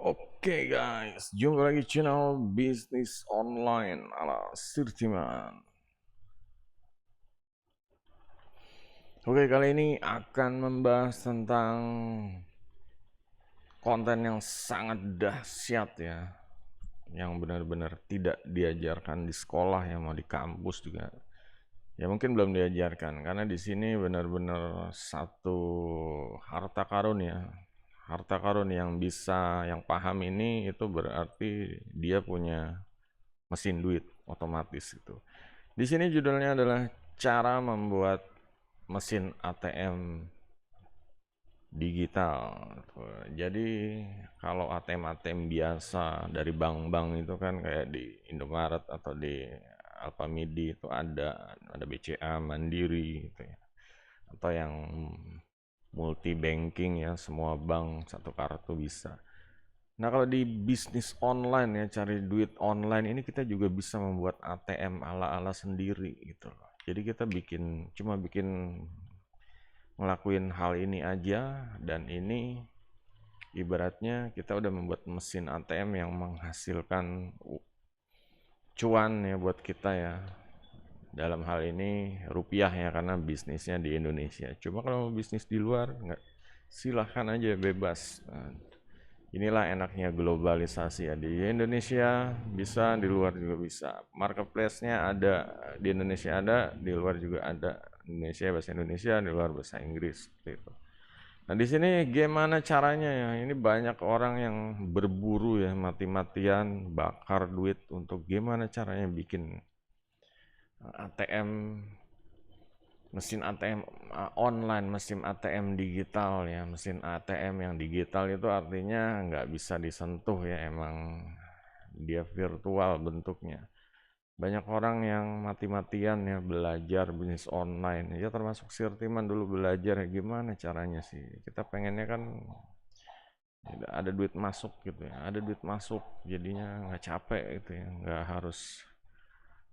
Oke guys, jumpa lagi channel bisnis online ala Sirtiman. Oke, kali ini akan membahas tentang konten yang sangat dahsyat ya, yang benar-benar tidak diajarkan di sekolah ya, mau di kampus juga. Ya mungkin belum diajarkan karena di sini benar-benar satu harta karun ya. Harta karun yang bisa, yang paham ini itu berarti dia punya mesin duit otomatis gitu. Di sini judulnya adalah cara membuat mesin ATM digital. Jadi kalau ATM-ATM biasa dari bank-bank itu kan kayak di Indomaret atau di Alfamidi itu ada BCA, Mandiri gitu ya. Atau yang multi banking ya, semua bank satu kartu bisa. Nah, kalau di bisnis online ya, cari duit online ini kita juga bisa membuat ATM ala-ala sendiri gitu loh. Jadi kita cuma bikin ngelakuin hal ini aja, dan ini ibaratnya kita udah membuat mesin ATM yang menghasilkan cuan ya buat kita ya. Dalam hal ini rupiah ya, karena bisnisnya di Indonesia. Cuma kalau bisnis di luar nggak, silahkan aja bebas. Nah, inilah enaknya globalisasi ya. Di Indonesia bisa, di luar juga bisa. Marketplace-nya ada, di Indonesia ada, di luar juga ada. Indonesia bahasa Indonesia, di luar bahasa Inggris seperti itu. Nah, di sini gimana caranya ya? Ini banyak orang yang berburu ya, mati-matian bakar duit untuk gimana caranya bikin ATM, mesin ATM online, mesin ATM digital ya. Mesin ATM yang digital itu artinya nggak bisa disentuh ya, emang dia virtual bentuknya. Banyak orang yang mati-matian ya belajar bisnis online ya, termasuk Sirtiman dulu belajar ya, gimana caranya sih. Kita pengennya kan ada duit masuk gitu ya, ada duit masuk, jadinya nggak capek gitu ya, nggak harus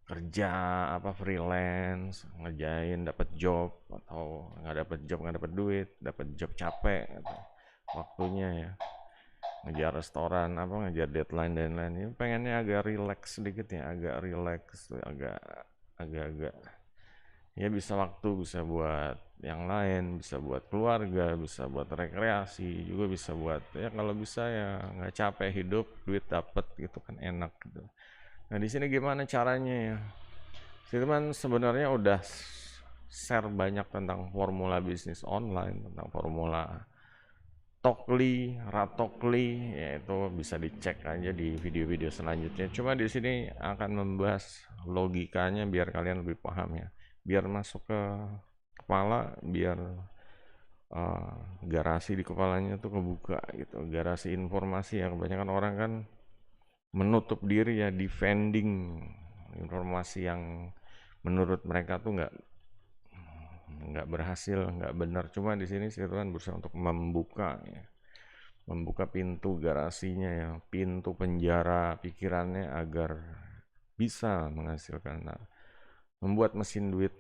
kerja apa freelance ngerjain dapat job, atau nggak dapat job nggak dapat duit, dapat job capek gitu. Waktunya ya ngejar restoran apa, ngejar deadline dan lain-lain. Ini pengennya agak relax sedikit ya, agak relax tuh, agak ya, bisa waktu, bisa buat yang lain, bisa buat keluarga, bisa buat rekreasi juga, bisa buat ya, kalau bisa ya nggak capek hidup, duit dapet gitu kan, enak gitu. Nah, di sini gimana caranya ya? Firman sebenarnya udah share banyak tentang formula bisnis online, tentang formula Tokli, Ratokli, yaitu bisa dicek aja di video-video selanjutnya. Cuma di sini akan membahas logikanya biar kalian lebih paham ya. Biar masuk ke kepala, biar uh, garasi di kepalanya tuh kebuka gitu. Garasi informasi ya, kebanyakan orang kan menutup diri ya, defending informasi yang menurut mereka tuh nggak berhasil, nggak benar. Cuma di sini saya kan berusaha untuk membuka ya, membuka pintu garasinya ya, pintu penjara pikirannya agar bisa menghasilkan. Nah, membuat mesin duit,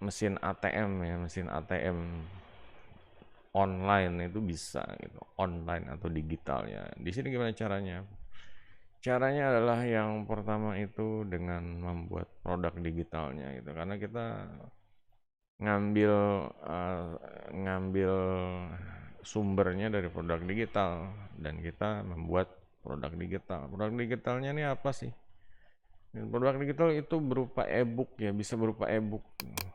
mesin ATM ya, mesin ATM online itu bisa gitu, online atau digital ya. Di sini gimana caranya? Caranya adalah yang pertama itu dengan membuat produk digitalnya gitu, karena kita ngambil eh, ngambil sumbernya dari produk digital, dan kita membuat produk digital. Produk digitalnya ini apa sih? Produk digital itu berupa e-book ya, bisa berupa e-book.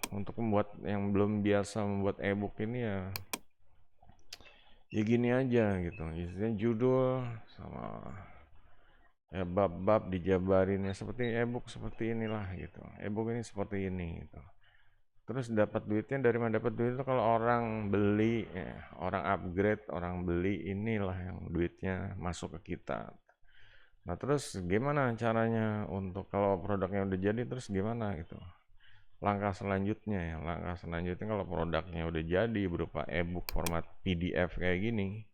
Untuk membuat yang belum biasa membuat e-book ini ya, ya gini aja gitu. Isinya judul sama ya bab-bab dijabarin ya, seperti e-book seperti inilah gitu. E-book ini seperti ini gitu. Terus dapat duitnya dari mana? Dapat duit itu kalau orang beli ya, orang upgrade, orang beli, inilah yang duitnya masuk ke kita. Nah, terus gimana caranya untuk kalau produknya udah jadi, terus gimana gitu? Langkah selanjutnya ya, langkah selanjutnya kalau produknya udah jadi berupa e-book format PDF kayak gini.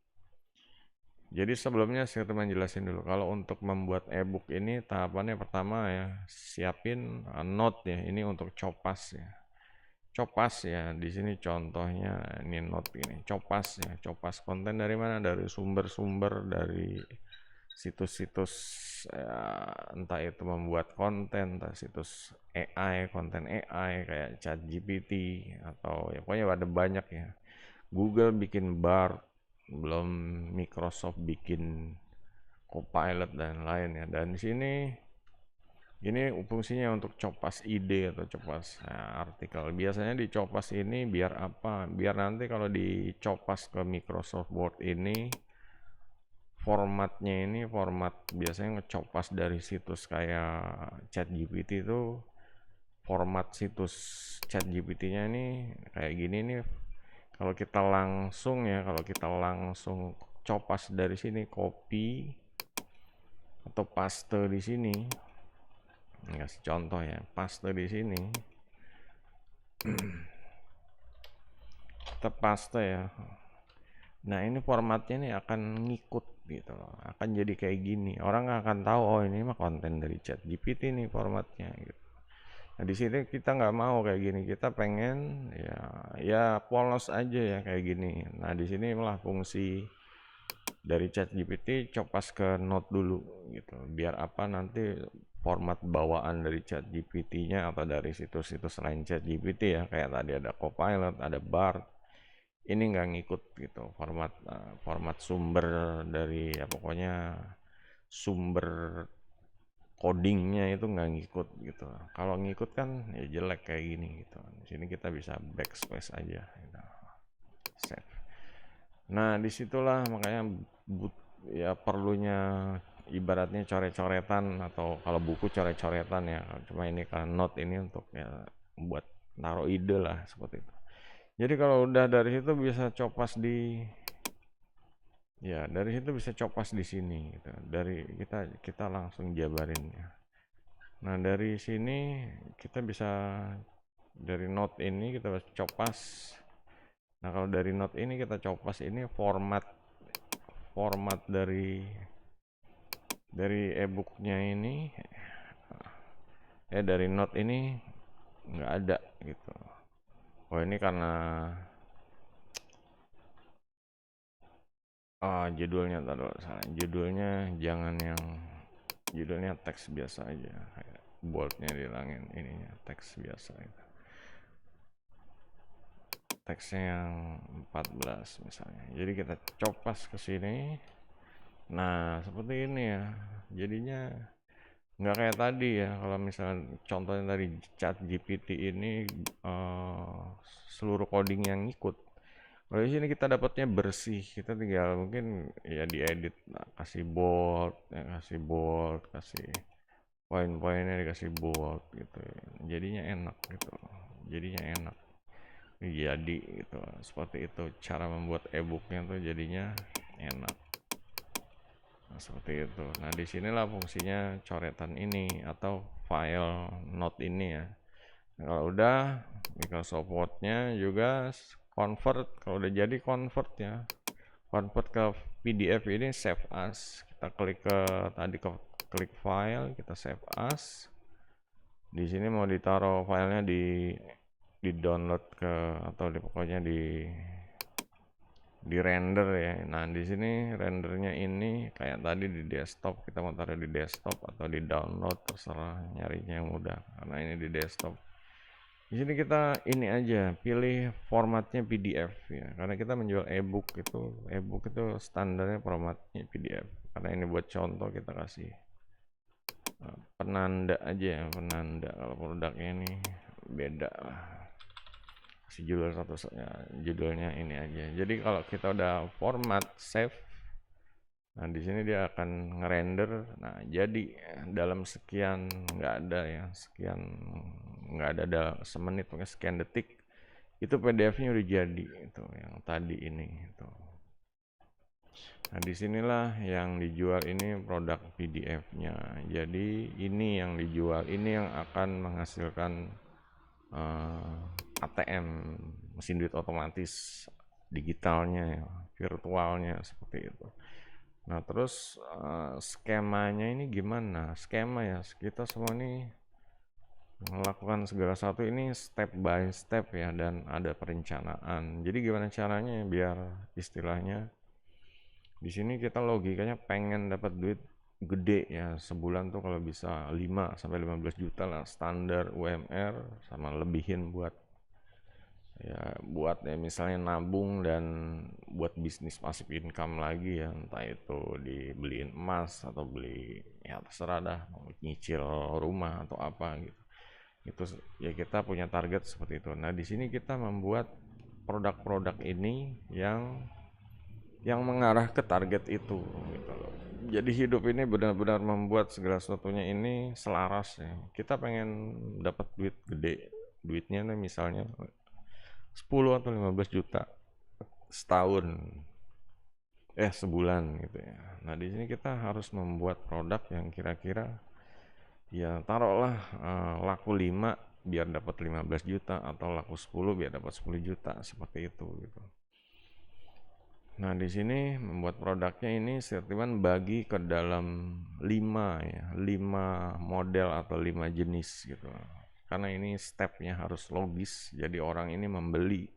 Jadi sebelumnya saya teman jelasin dulu, kalau untuk membuat e-book ini tahapannya pertama ya, siapin note ya, ini untuk copas ya. Copas ya, di sini contohnya ini note ini, Copas ya, Copas konten dari mana? Dari sumber-sumber dari situs-situs ya, entah itu membuat konten, entah situs AI, konten AI kayak ChatGPT atau ya pokoknya ada banyak ya. Google bikin Bard, belum Microsoft bikin Copilot dan lain ya. Dan di sini ini fungsinya untuk copas ide atau copas artikel. Biasanya di copas ini biar apa? Biar nanti kalau dicopas ke Microsoft Word ini formatnya ini format biasanya ngecopas dari situs kayak ChatGPT itu format situs ChatGPT-nya ini kayak gini nih. Kalau kita langsung ya, kalau kita langsung copas dari sini copy atau paste di sini. Ini kasih contoh ya, paste di sini. Kita paste ya. Nah ini formatnya nih akan ngikut gitu loh, akan jadi kayak gini. Orang akan tahu oh ini mah konten dari ChatGPT nih formatnya gitu. Nah di sini kita nggak mau kayak gini, kita pengen ya polos aja ya kayak gini. Nah di sini malah fungsi dari ChatGPT copas ke Note dulu gitu. Biar apa nanti format bawaan dari ChatGPT-nya atau dari situs-situs lain ChatGPT ya kayak tadi ada Copilot, ada Bard. Ini nggak ngikut gitu format sumber dari ya pokoknya sumber codingnya itu nggak ngikut gitu. Kalau ngikut kan ya jelek kayak gini gitu. Di sini kita bisa backspace aja gitu. Save. Nah disitulah makanya ya perlunya ibaratnya coret-coretan atau kalau buku coret-coretan ya. Cuma ini kan note ini untuk ya buat naruh ide lah seperti itu. Jadi kalau udah dari situ bisa copas dari situ bisa copas di sini gitu. Dari kita langsung jabarin ya. Nah, dari sini kita bisa dari note ini kita bisa copas. Nah, kalau dari note ini kita copas ini format dari e-booknya ini dari note ini nggak ada gitu. Oh, ini karena judulnya taruh salah. Judulnya teks biasa aja. Kayak boldnya dihilangin, ininya teks biasa gitu. Teksnya yang 14 misalnya. Jadi kita copas ke sini. Nah, seperti ini ya. Jadinya nggak kayak tadi ya. Kalau misalnya contohnya dari chat GPT ini seluruh coding yang ikut. Kalau di sini kita dapatnya bersih. Kita tinggal mungkin ya diedit, nah, kasih bold, kasih poin-poinnya dikasih bold gitu. Jadinya enak gitu. Jadinya enak. Jadi gitu seperti itu cara membuat e-booknya tuh jadinya enak. Nah, seperti itu. Nah disinilah fungsinya coretan ini atau file note ini ya. Nah, kalau udah Microsoft Word-nya juga convert, kalau udah jadi convert ya, convert ke PDF ini save as. Kita klik ke tadi klik file, kita save as. Di sini mau ditaruh filenya di download ke atau pokoknya di render ya. Nah di sini rendernya ini kayak tadi di desktop, kita mau taruh di desktop atau di download terserah, nyarinya yang mudah karena ini di desktop. Di sini kita ini aja pilih formatnya PDF ya, karena kita menjual e-book itu standarnya formatnya PDF. Karena ini buat contoh kita kasih penanda aja ya, penanda. Kalau produknya ini beda lah, si judulnya ini aja. Jadi kalau kita udah format save, nah di sini dia akan ngerender. Nah jadi dalam sekian nggak ada semenit mungkin sekian detik itu PDF-nya udah jadi itu yang tadi ini itu. Nah disinilah yang dijual ini produk PDF-nya. Jadi ini yang dijual, ini yang akan menghasilkan ATM, mesin duit otomatis digitalnya ya, virtualnya seperti itu. Nah terus skemanya ini gimana? Skema ya kita semua nih melakukan segala sesuatu ini step by step ya, dan ada perencanaan. Jadi gimana caranya biar istilahnya di sini kita logikanya pengen dapat duit gede ya, sebulan tuh kalau bisa 5 sampai 15 juta lah standar UMR, sama lebihin buat ya misalnya nabung dan buat bisnis passive income lagi ya, entah itu dibeliin emas atau beli ya terserah dah, mau nyicil rumah atau apa gitu. Itu ya kita punya target seperti itu. Nah, di sini kita membuat produk-produk ini yang mengarah ke target itu gitu loh. Jadi hidup ini benar-benar membuat segala sesuatunya ini selaras ya. Kita pengen dapat duit gede, duitnya nih misalnya 10 atau 15 juta setahun, sebulan gitu ya. Nah, di sini kita harus membuat produk yang kira-kira ya taruhlah laku 5 biar dapat 15 juta atau laku 10 biar dapat 10 juta seperti itu gitu. Nah, di sini membuat produknya ini Sirtiwan bagi ke dalam 5 model atau 5 jenis gitu. Karena ini stepnya harus logis, jadi orang ini membeli.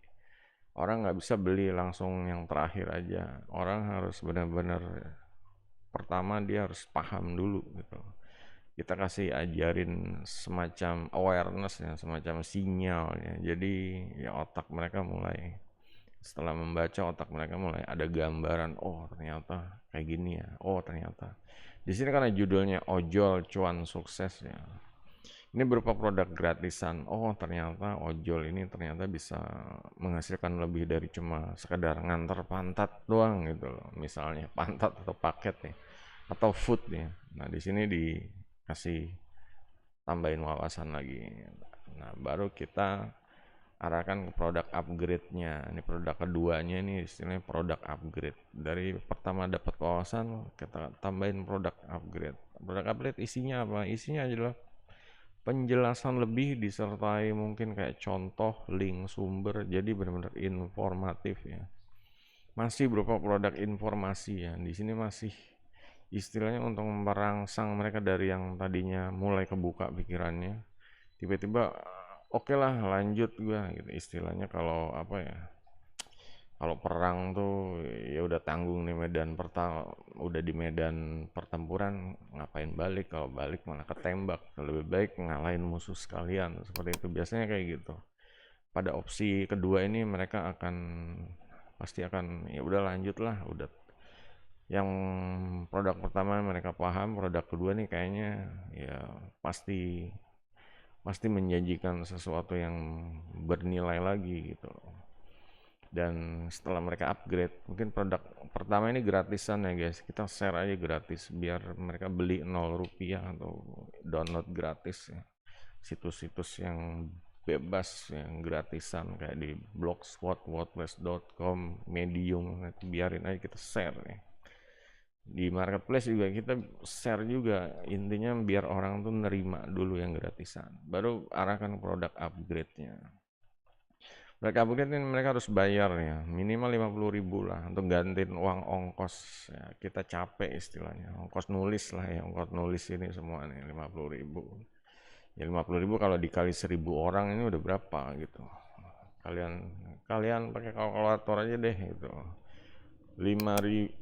Orang nggak bisa beli langsung yang terakhir aja. Orang harus benar-benar pertama dia harus paham dulu gitu. Kita kasih ajarin semacam awareness ya, semacam sinyal ya. Jadi ya otak mereka mulai, setelah membaca otak mereka mulai ada gambaran, oh ternyata kayak gini ya, oh ternyata di sini karena judulnya ojol cuan sukses ya, ini berupa produk gratisan. Oh ternyata ojol ini ternyata bisa menghasilkan lebih dari cuma sekedar nganter pantat doang gitu loh, misalnya pantat atau paket ya, atau food ya. Nah, di sini dikasih tambahin wawasan lagi. Nah, baru kita arahkan ke produk upgrade-nya. Ini produk keduanya, ini istilahnya produk upgrade. Dari pertama dapat wawasan, kita tambahin produk upgrade. Produk upgrade isinya apa? Isinya adalah penjelasan lebih disertai mungkin kayak contoh, link, sumber. Jadi benar-benar informatif ya. Masih berupa produk informasi ya. Di sini masih istilahnya untuk merangsang mereka dari yang tadinya mulai kebuka pikirannya, tiba-tiba oke lah lanjut gua gitu istilahnya. Kalau apa ya, kalau perang tuh ya udah tanggung nih medan udah di medan pertempuran, ngapain balik, kalau balik malah ketembak, lebih baik ngalahin musuh sekalian, seperti itu biasanya kayak gitu. Pada opsi kedua ini mereka pasti akan ya udah lanjut lah, udah yang produk pertama mereka paham, produk kedua nih kayaknya ya pasti pasti menjanjikan sesuatu yang bernilai lagi gitu. Dan setelah mereka upgrade, mungkin produk pertama ini gratisan ya guys, kita share aja gratis biar mereka beli 0 rupiah atau download gratis ya, situs-situs yang bebas yang gratisan kayak di Blogspot, WordPress.com, Medium, biarin aja kita share ya. Di marketplace juga kita share juga, intinya biar orang tuh nerima dulu yang gratisan, baru arahkan produk upgrade-nya. Produk upgrade ini mereka harus bayar ya, minimal 50.000 lah untuk gantiin uang ongkos ya. Kita capek istilahnya, ongkos nulis lah ya, ongkos nulis ini semua nih 50.000 ya. 50.000 kalau dikali 1.000 orang ini udah berapa gitu. Kalian pakai kalkulator aja deh gitu. 50.000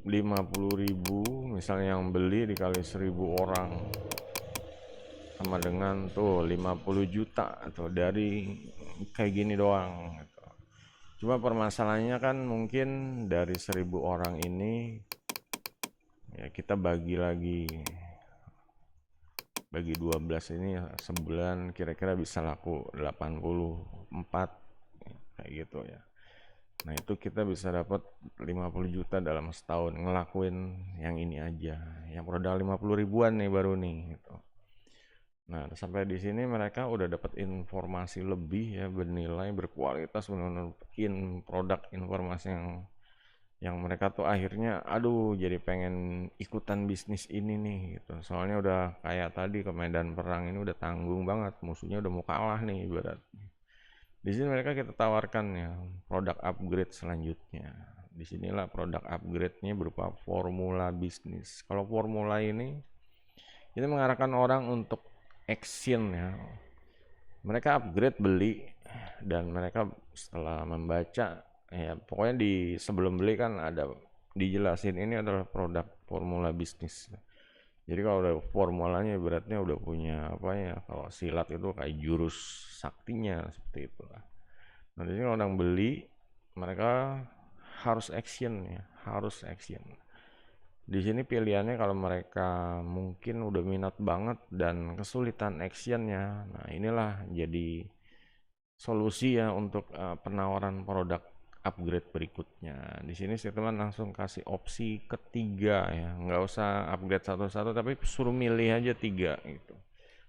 misalnya yang beli dikali 1.000 orang, sama dengan tuh 50 juta atau dari kayak gini doang gitu. Cuma permasalahannya kan mungkin dari 1.000 orang ini ya kita bagi 12 ini sebulan kira-kira bisa laku 84 kayak gitu ya. Nah, itu kita bisa dapat 50 juta dalam setahun ngelakuin yang ini aja. Yang produk 50 ribuan nih baru nih gitu. Nah, sampai di sini mereka udah dapat informasi lebih ya, bernilai, berkualitas, benar-benar produk informasi yang mereka tuh akhirnya aduh jadi pengen ikutan bisnis ini nih gitu. Soalnya udah kayak tadi ke medan perang ini udah tanggung banget, musuhnya udah mau kalah nih ibarat. Di sini mereka kita tawarkan ya produk upgrade selanjutnya. Disinilah produk upgrade-nya berupa formula bisnis. Kalau formula ini mengarahkan orang untuk action ya, Mereka upgrade beli, dan mereka setelah membaca, ya pokoknya di sebelum beli kan ada dijelasin ini adalah produk formula bisnis. Jadi kalau udah formulanya beratnya udah punya apa ya, kalau silat itu kayak jurus saktinya seperti itu lah. Nah, jadi kalau orang beli, mereka harus action ya, harus action. Di sini pilihannya kalau mereka mungkin udah minat banget dan kesulitan actionnya, nah inilah jadi solusi ya untuk penawaran produk upgrade berikutnya. Di sini saya teman langsung kasih opsi ketiga ya, nggak usah upgrade satu-satu, tapi suruh milih aja tiga gitu.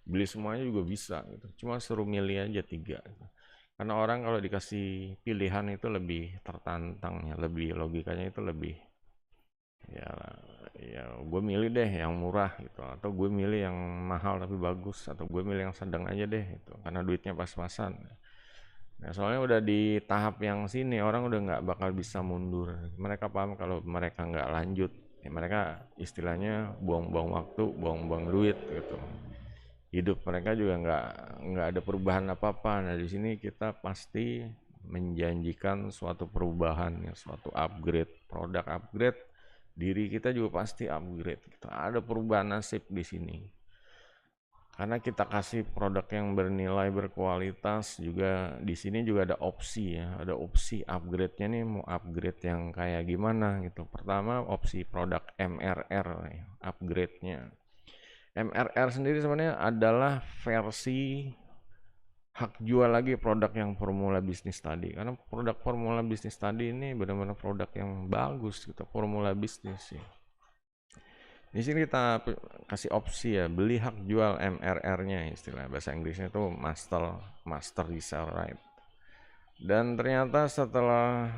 Beli semuanya juga bisa gitu, cuma suruh milih aja tiga gitu. Karena orang kalau dikasih pilihan itu lebih tertantang ya, lebih logikanya itu lebih ya, ya gue milih deh yang murah gitu, atau gue milih yang mahal tapi bagus, atau gue milih yang sedang aja deh gitu, karena duitnya pas-pasan. Nah, soalnya udah di tahap yang sini orang udah nggak bakal bisa mundur. Mereka paham kalau mereka nggak lanjut, ya mereka istilahnya buang-buang waktu, buang-buang duit gitu. Hidup mereka juga nggak ada perubahan apa-apa. Nah, di sini kita pasti menjanjikan suatu perubahan ya, suatu upgrade, produk upgrade, diri kita juga pasti upgrade. Gitu. Ada perubahan nasib di sini. Karena kita kasih produk yang bernilai berkualitas, juga di sini juga ada opsi ya, ada opsi upgrade-nya nih, mau upgrade yang kayak gimana gitu. Pertama opsi produk MRR ya, upgrade-nya. MRR sendiri sebenarnya adalah versi hak jual lagi produk yang formula bisnis tadi. Karena produk formula bisnis tadi ini benar-benar produk yang bagus gitu, formula bisnis ya. Di sini kita kasih opsi ya, beli hak jual MRR-nya, istilah bahasa Inggrisnya itu master resell right. Dan ternyata setelah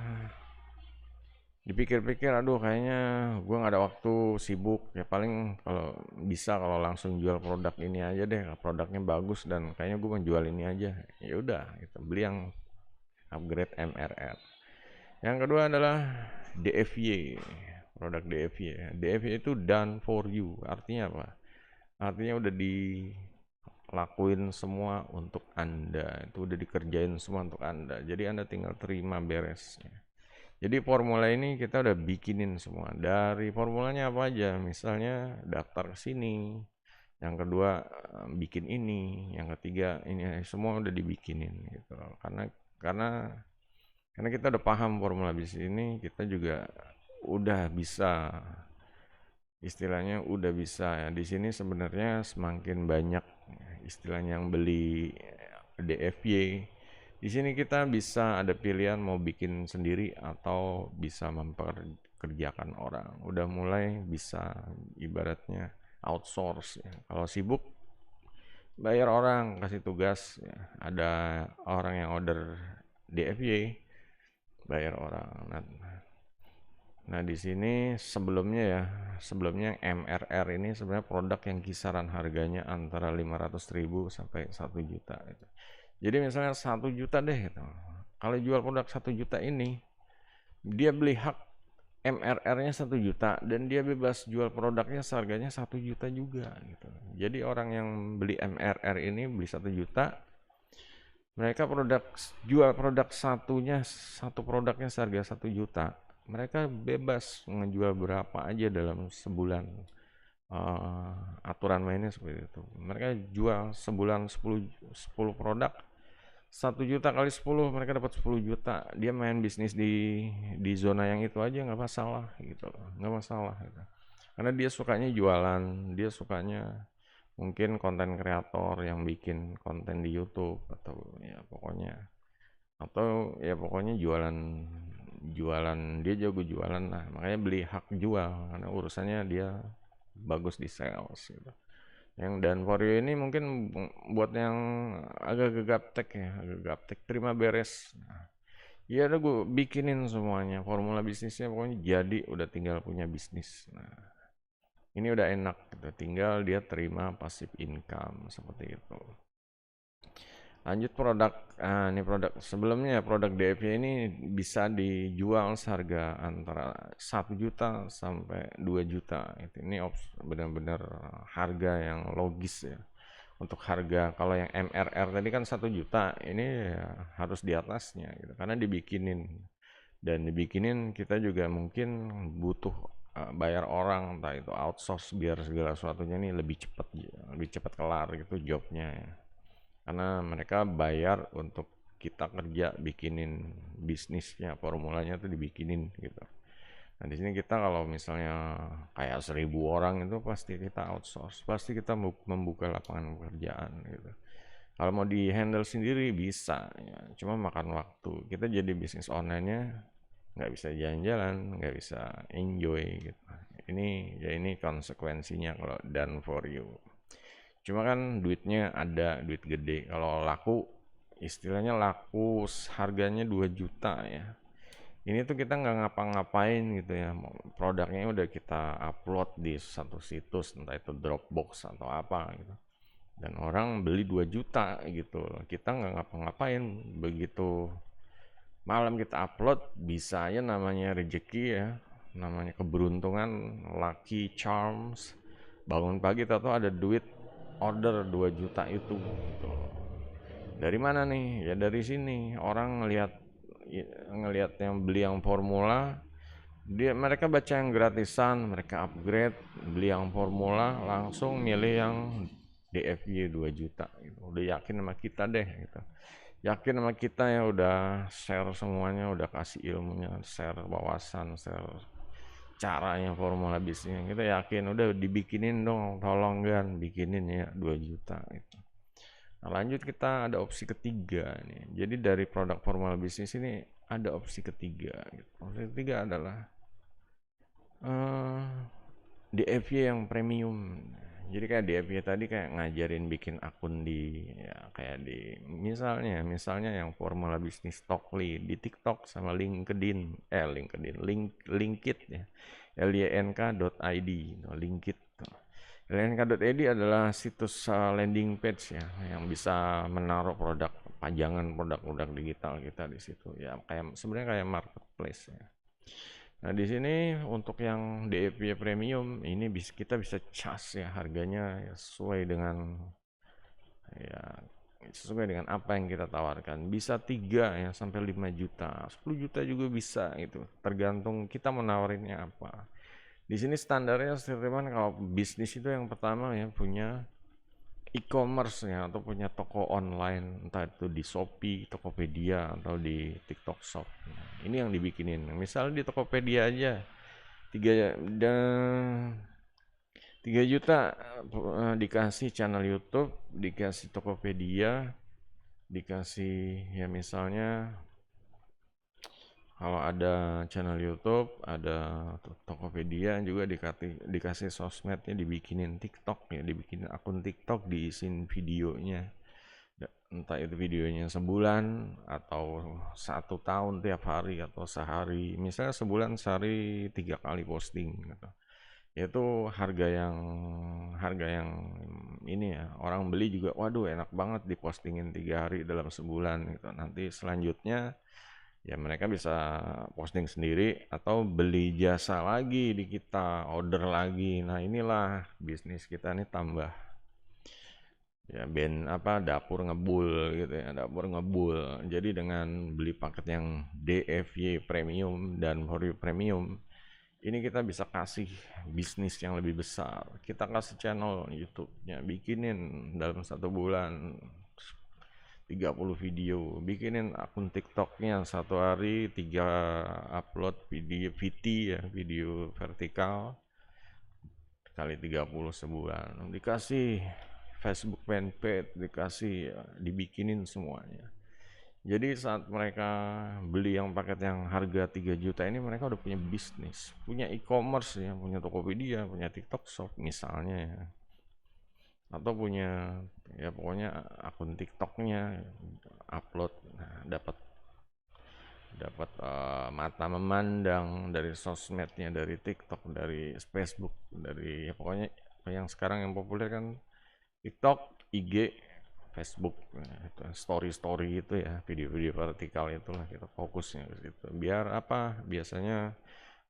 dipikir-pikir, aduh kayaknya gue nggak ada waktu, sibuk ya, paling kalau bisa kalau langsung jual produk ini aja deh, produknya bagus dan kayaknya gue menjual ini aja. Ya udah, kita beli yang upgrade MRR. Yang kedua adalah DFY, produk DFY. DFY itu done for you, artinya apa? Artinya udah dilakuin semua untuk Anda, itu udah dikerjain semua untuk Anda, jadi Anda tinggal terima beresnya. Jadi formula ini kita udah bikinin semua, dari formulanya apa aja, misalnya daftar ke sini, yang kedua bikin ini, yang ketiga ini, semua udah dibikinin gitu. Karena karena kita udah paham formula bisnis ini, kita juga udah bisa, istilahnya udah bisa ya. Di sini sebenarnya semakin banyak istilahnya yang beli DFY. Di sini kita bisa ada pilihan mau bikin sendiri atau bisa memperkerjakan orang. Udah mulai bisa ibaratnya outsource ya. Kalau sibuk bayar orang, kasih tugas ya. Ada orang yang order DFY, bayar orang. Nah, di sini sebelumnya MRR ini sebenarnya produk yang kisaran harganya antara 500.000 sampai 1 juta gitu. Jadi misalnya 1 juta deh gitu. Kalau jual produk 1 juta ini, dia beli hak MRR-nya 1 juta dan dia bebas jual produknya seharganya 1 juta juga gitu. Jadi orang yang beli MRR ini beli 1 juta, mereka jual produk satu produknya seharga 1 juta. Mereka bebas ngejual berapa aja dalam sebulan. Aturan mainnya seperti itu. Mereka jual sebulan 10 produk, 1 juta kali 10, mereka dapat 10 juta. Dia main bisnis di zona yang itu aja nggak masalah gitu, nggak masalah gitu. Karena dia sukanya jualan, dia sukanya mungkin konten kreator yang bikin konten di YouTube, atau ya pokoknya jualan, dia jago jualan lah, makanya beli hak jual karena urusannya dia bagus di sales gitu. Yang dan for you ini mungkin buat yang agak gaptek ya, agak gaptek, terima beres. Iya, udah gue bikinin semuanya formula bisnisnya, pokoknya jadi udah tinggal punya bisnis. Nah, ini udah enak gitu, tinggal dia terima passive income seperti itu. Lanjut produk, ini produk sebelumnya, produk DFY ini bisa dijual seharga antara 1 juta sampai 2 juta. Ini benar-benar harga yang logis ya. untuk harga. Kalau yang MRR tadi kan 1 juta, ini ya harus di atasnya gitu, karena dibikinin kita juga mungkin butuh bayar orang, entah itu outsource biar segala sesuatunya nih lebih cepat kelar gitu jobnya ya. Karena mereka bayar untuk kita kerja bikinin bisnisnya, formulanya tuh dibikinin gitu. Nah, di sini kita kalau misalnya kayak 1.000 orang itu pasti kita outsource, pasti kita membuka lapangan pekerjaan gitu. Kalau mau di handle sendiri bisa, ya, cuma makan waktu. Kita jadi bisnis online-nya nggak bisa jalan-jalan, nggak bisa enjoy gitu. Ini konsekuensinya kalau done for you. Cuma kan duitnya ada, duit gede. Kalau laku, istilahnya laku harganya 2 juta ya. Ini tuh kita nggak ngapa-ngapain gitu ya. Produknya udah kita upload di satu situs, entah itu Dropbox atau apa gitu. Dan orang beli 2 juta gitu. Kita nggak ngapa-ngapain. Begitu malam kita upload, bisa aja namanya rezeki ya. Namanya keberuntungan, lucky charms. Bangun pagi tahu ada duit order 2 juta itu gitu. Dari mana nih? Ya dari sini. Orang ngelihat yang beli yang formula, mereka baca yang gratisan, mereka upgrade, beli yang formula, langsung milih yang DFY 2 juta gitu. Udah yakin sama kita deh gitu. Yakin sama kita ya, udah share semuanya, udah kasih ilmunya, share wawasan, share caranya formula bisnisnya. Kita yakin udah dibikinin dong, tolong kan bikinin ya 2 juta gitu. Nah, lanjut kita ada opsi ketiga nih. Jadi dari produk formal bisnis ini ada opsi ketiga gitu. Opsi ketiga adalah DFY yang premium. Jadi kayak DFY tadi kayak ngajarin bikin akun di, ya kayak di misalnya yang formula bisnis Tokly di TikTok sama Linkit ya. lynk.id, Linkit. lynk.id adalah situs landing page ya yang bisa menaruh pajangan produk-produk digital kita di situ ya, kayak sebenarnya kayak marketplace ya. Nah, di sini untuk yang DFY premium ini kita bisa cas ya harganya ya, ya sesuai dengan apa yang kita tawarkan. Bisa 3 ya sampai 5 juta, 10 juta juga bisa itu. Tergantung kita menawarinnya apa. Di sini standarnya teman, kalau bisnis itu yang pertama ya punya e-commerce ya, atau punya toko online, entah itu di Shopee, Tokopedia, atau di TikTok Shop. Nah, ini yang dibikinin. Misalnya di Tokopedia aja 3 juta dikasih channel YouTube, dikasih Tokopedia, dikasih ya misalnya kalau ada channel YouTube, ada Tokopedia juga dikasih sosmednya, dibikinin TikTok ya, dibikinin akun TikTok, diisiin videonya. Entah itu videonya sebulan atau 1 tahun tiap hari atau sehari. Misalnya sebulan sehari 3 kali posting gitu. Itu harga yang ini ya, orang beli juga waduh enak banget dipostingin 3 hari dalam sebulan gitu. Nanti selanjutnya ya mereka bisa posting sendiri atau beli jasa lagi di kita, order lagi. Nah, inilah bisnis kita nih tambah ya dapur ngebul gitu ya, dapur ngebul. Jadi dengan beli paket yang DFY premium dan For You premium, ini kita bisa kasih bisnis yang lebih besar. Kita kasih channel YouTube-nya, bikinin dalam 1 bulan 30 video, bikinin akun TikTok-nya 1 hari 3 upload video VT ya, video vertikal kali 30 sebulan. Dikasih Facebook fanpage, dikasih ya, dibikinin semuanya. Jadi saat mereka beli yang paket yang harga 3 juta ini, mereka udah punya bisnis, punya e-commerce ya, punya Tokopedia, punya TikTok Shop misalnya ya. Atau punya ya pokoknya akun TikToknya upload, nah, dapat mata memandang dari sosmednya, dari TikTok, dari Facebook, dari ya pokoknya yang sekarang yang populer kan TikTok, IG, Facebook, nah, itu story itu ya, video-video vertikal itulah kita fokusnya ke situ. Biar apa? Biasanya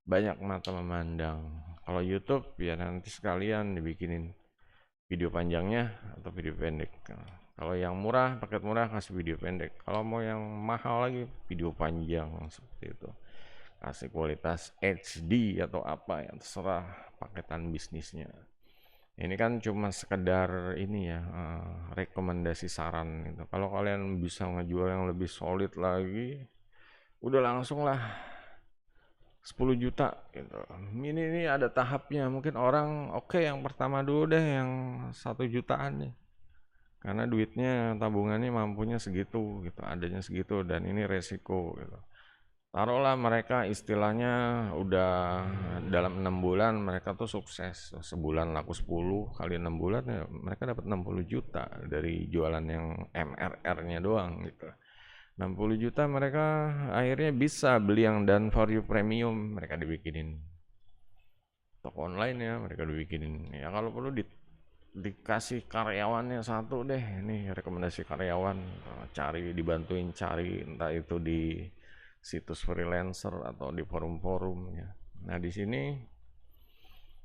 banyak mata memandang. Kalau YouTube ya nanti sekalian dibikinin video panjangnya atau video pendek. Kalau yang murah, paket murah kasih video pendek. Kalau mau yang mahal lagi video panjang seperti itu. Kasih kualitas HD atau apa yang terserah paketan bisnisnya. Ini kan cuma sekedar ini ya, rekomendasi saran gitu. Kalau kalian bisa ngejual yang lebih solid lagi, udah langsung lah 10 juta gitu. Ini ada tahapnya. Mungkin orang oke, yang pertama dulu deh yang 1 jutaan nih. Karena duitnya tabungannya mampunya segitu gitu, adanya segitu dan ini resiko gitu. Taruhlah mereka istilahnya udah dalam 6 bulan mereka tuh sukses. Sebulan laku 10 kali 6 bulan ya mereka dapat 60 juta dari jualan yang MRR-nya doang gitu. 60 juta mereka akhirnya bisa beli yang done for you premium, mereka dibikinin toko online ya, mereka dibikinin ya kalau perlu dikasih karyawannya satu deh, ini rekomendasi karyawan, cari, dibantuin cari entah itu di situs freelancer atau di forum-forum ya. Nah di sini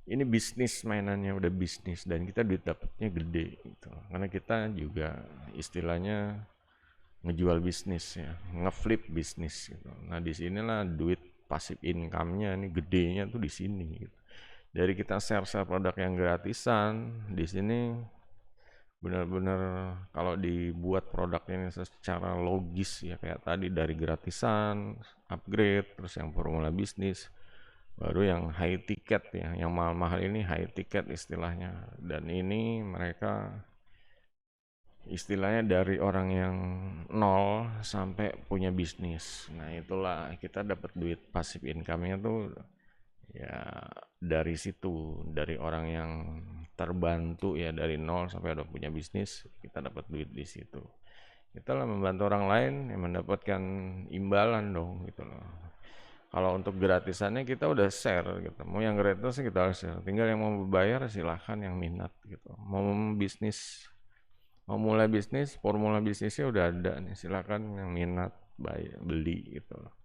ini bisnis, mainannya udah bisnis dan kita duit dapatnya gede gitu. Karena kita juga istilahnya ngejual bisnis ya, ngeflip bisnis gitu. Nah di sinilah duit pasif income-nya ini gedenya tuh di sini gitu. Dari kita share produk yang gratisan, di sini benar-benar kalau dibuat produknya ini secara logis ya kayak tadi dari gratisan, upgrade, terus yang formula bisnis, baru yang high ticket ya, yang mahal-mahal ini high ticket istilahnya. Dan ini mereka istilahnya dari orang yang nol sampai punya bisnis. Nah itulah kita dapat duit passive income-nya tuh ya dari situ, dari orang yang terbantu ya dari nol sampai udah punya bisnis, kita dapat duit di situ. Kita lah membantu orang lain yang mendapatkan imbalan dong gitu loh. Kalau untuk gratisannya kita udah share gitu. Mau yang gratis kita harus share. Tinggal yang mau bayar silahkan yang minat gitu. Mau bisnis, mau mulai bisnis, formula bisnisnya udah ada nih. Silakan yang minat beli gitu loh.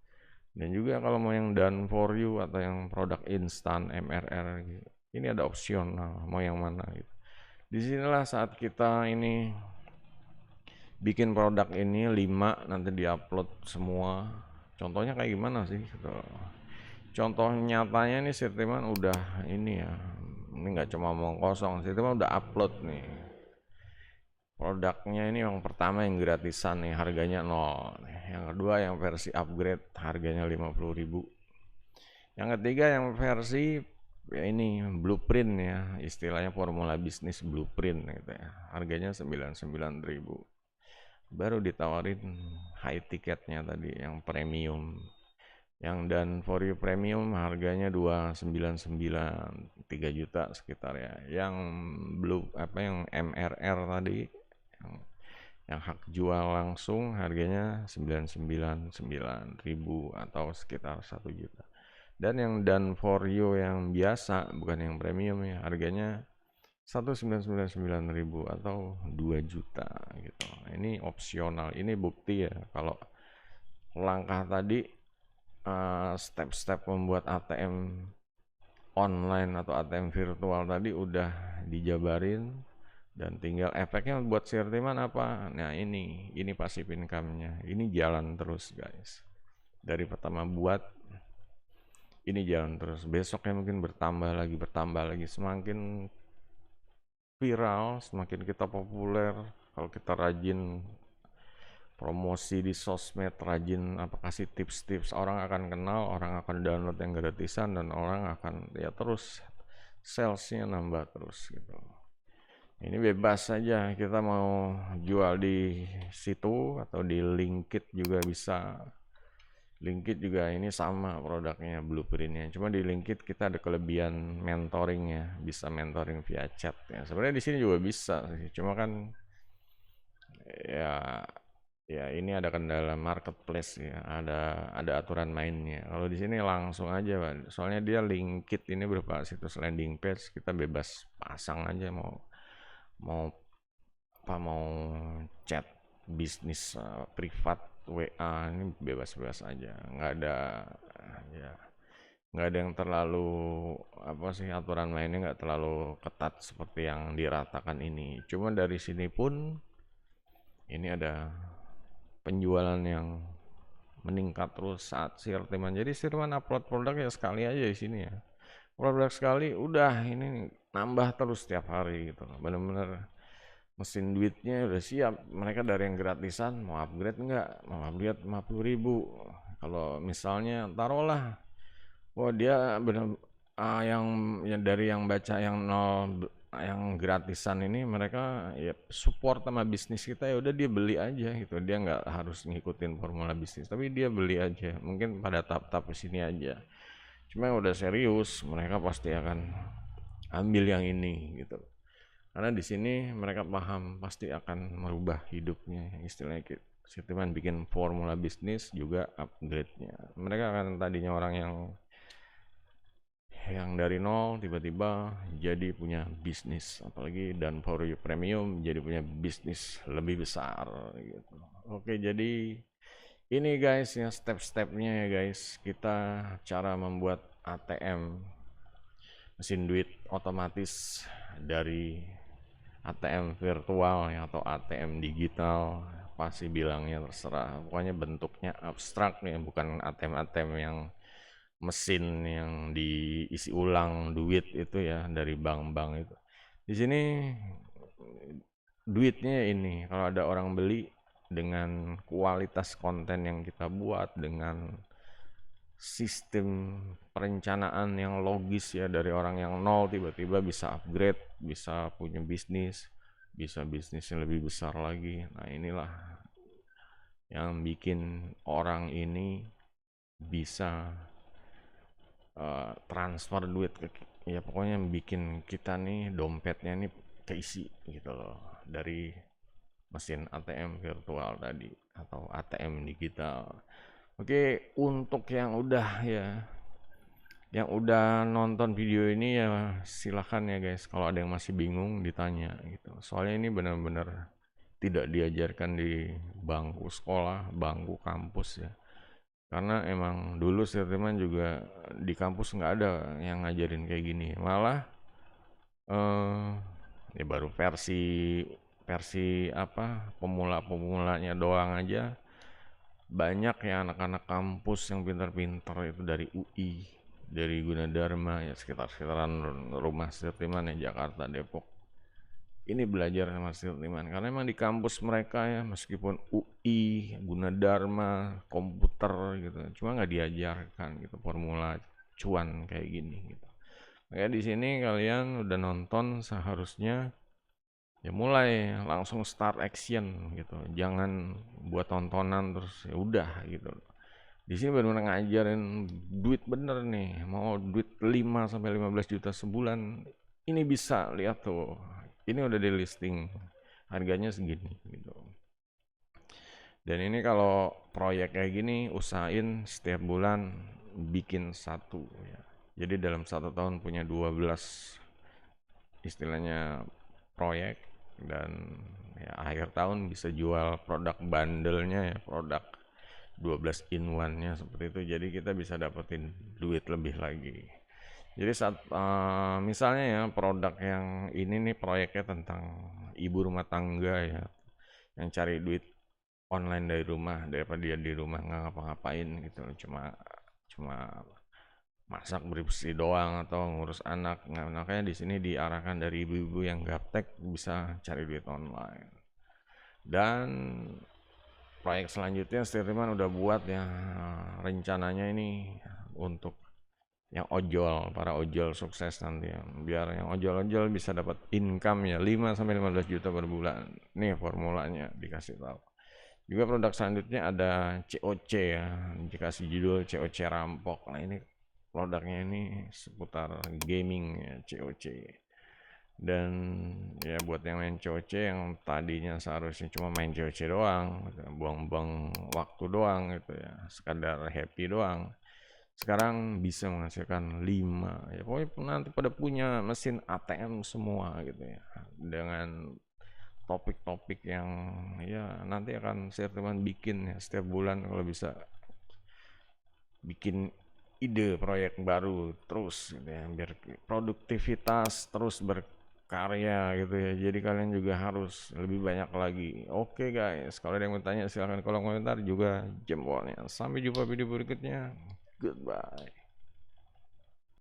Dan juga kalau mau yang done for you atau yang produk instan MRR gitu, ini ada opsional mau yang mana gitu. Disinilah saat kita ini bikin produk ini 5 nanti diupload semua. Contohnya kayak gimana sih gitu. Contoh nyatanya nih Sirtiman udah ini ya, ini nggak cuma omong kosong, Sirtiman udah upload nih produknya. Ini yang pertama yang gratisan nih, harganya 0. Yang kedua yang versi upgrade harganya 50.000. Yang ketiga yang versi ya ini blueprint ya, istilahnya formula bisnis blueprint gitu ya, harganya 99.000. Baru ditawarin high ticketnya tadi yang premium. Yang dan for you premium harganya 299, 3 juta sekitar ya. Yang blue apa yang MRR tadi yang hak jual langsung harganya 999.000 atau sekitar 1 juta. Dan yang done for you yang biasa bukan yang premium ya, harganya 1.999.000 atau 2 juta gitu. Ini opsional. Ini bukti ya kalau langkah tadi step-step membuat ATM online atau ATM virtual tadi udah dijabarin dan tinggal efeknya buat Sirtiman apa? Nah ini passive income-nya. Ini jalan terus guys. Dari pertama buat ini jalan terus. Besoknya mungkin bertambah lagi. Semakin viral, semakin kita populer. Kalau kita rajin promosi di sosmed, rajin apa kasih tips-tips, orang akan kenal, orang akan download yang gratisan dan orang akan ya terus salesnya nambah terus gitu. Ini bebas saja, kita mau jual di situ atau di Linkit juga bisa. Linkit juga ini sama produknya, blueprintnya. Cuma di Linkit kita ada kelebihan mentoringnya, bisa mentoring via chat ya. Sebenarnya di sini juga bisa sih, cuma kan ya ini ada kendala marketplace ya, ada aturan mainnya. Kalau di sini langsung aja, Pak. Soalnya dia Linkit ini berupa situs landing page, kita bebas pasang aja mau mau chat bisnis privat WA ini bebas-bebas aja, nggak ada ya nggak ada yang terlalu apa sih, aturan mainnya nggak terlalu ketat seperti yang diratakan ini. Cuma dari sini pun ini ada penjualan yang meningkat terus saat si Firman. Jadi si Firman upload produk ya sekali aja di sini ya. Produk sekali udah ini nambah terus setiap hari gitu. Bener-bener mesin duitnya udah siap. Mereka dari yang gratisan mau upgrade nggak? Mau upgrade 50.000. Kalau misalnya taruhlah, wah dia bener, yang dari yang baca yang nol, yang gratisan ini mereka ya support sama bisnis kita, ya udah dia beli aja gitu. Dia nggak harus ngikutin formula bisnis, tapi dia beli aja. Mungkin pada tahap-tahap sini aja. Cuma yang udah serius, mereka pasti akan ambil yang ini gitu. Karena di sini mereka paham pasti akan merubah hidupnya. Istilahnya Setiman bikin formula bisnis juga upgrade-nya. Mereka akan tadinya orang yang dari nol tiba-tiba jadi punya bisnis, apalagi dan for you premium jadi punya bisnis lebih besar gitu. Oke, jadi ini guys ya step-stepnya ya guys, kita cara membuat ATM, mesin duit otomatis, dari ATM virtual ya atau ATM digital, pasti bilangnya terserah, pokoknya bentuknya abstrak ya, bukan ATM-ATM yang mesin yang diisi ulang duit itu ya dari bank-bank itu. Di sini duitnya ini kalau ada orang beli dengan kualitas konten yang kita buat, dengan sistem perencanaan yang logis ya, dari orang yang nol tiba-tiba bisa upgrade, bisa punya bisnis, bisa bisnisnya lebih besar lagi. Nah inilah yang bikin orang ini bisa transfer duit ke, ya pokoknya bikin kita nih dompetnya nih keisi gitu loh dari mesin ATM virtual tadi atau ATM digital. Oke, untuk yang udah ya, yang udah nonton video ini ya silahkan ya guys, kalau ada yang masih bingung ditanya gitu. Soalnya ini benar-benar tidak diajarkan di bangku sekolah, bangku kampus ya. Karena emang dulu Sirtiman juga di kampus nggak ada yang ngajarin kayak gini. Malah eh, ya baru versi versi apa, pemula-pemulanya doang aja. Banyak ya anak-anak kampus yang pintar-pintar itu dari UI, dari Gunadarma ya, sekitar-sekitaran rumah Sirtiman ya, Jakarta, Depok. Ini belajar sama Sirtiman karena emang di kampus mereka ya, meskipun UI, Gunadarma, komputer gitu, cuma nggak diajarkan gitu formula cuan kayak gini gitu. Kayak di sini kalian udah nonton, seharusnya ya mulai langsung start action gitu. Jangan buat tontonan terus ya udah gitu. Di sini benar-benar ngajarin duit bener nih. Mau duit 5 sampai 15 juta sebulan, ini bisa, lihat tuh. Ini udah di listing. Harganya segini gitu. Dan ini kalau proyek kayak gini usahain setiap bulan bikin satu ya. Jadi dalam 1 tahun punya 12 istilahnya proyek, dan ya akhir tahun bisa jual produk bandelnya ya, produk 12 in one-nya seperti itu. Jadi kita bisa dapetin duit lebih lagi. Jadi saat misalnya ya produk yang ini nih proyeknya tentang ibu rumah tangga ya, yang cari duit online dari rumah, daripada dia di rumah nggak ngapa-ngapain gitu, cuma cuma masak bersih doang atau ngurus anak. Nah, makanya di sini diarahkan dari ibu-ibu yang gaptek bisa cari duit online. Dan proyek selanjutnya Stirman udah buat ya rencananya ini untuk yang ojol, para ojol sukses nanti ya. Biar yang ojol-ojol bisa dapat income ya 5 sampai 15 juta per bulan. Nih formulanya dikasih tahu. Juga produk selanjutnya ada COC ya, dikasih judul COC rampok. Nah ini produknya ini seputar gaming ya, COC. Dan ya buat yang main COC yang tadinya seharusnya cuma main COC doang, buang-buang waktu doang gitu ya, sekadar happy doang, sekarang bisa menghasilkan 5 ya, pokoknya nanti pada punya mesin ATM semua gitu ya, dengan topik-topik yang ya nanti akan saya teman bikin ya setiap bulan. Kalau bisa bikin ide proyek baru terus gitu ya, biar produktivitas terus berkarya gitu ya. Jadi kalian juga harus lebih banyak lagi. Oke guys, kalau ada yang mau tanya silahkan kolom komentar juga jempolnya. Sampai jumpa video berikutnya. Goodbye.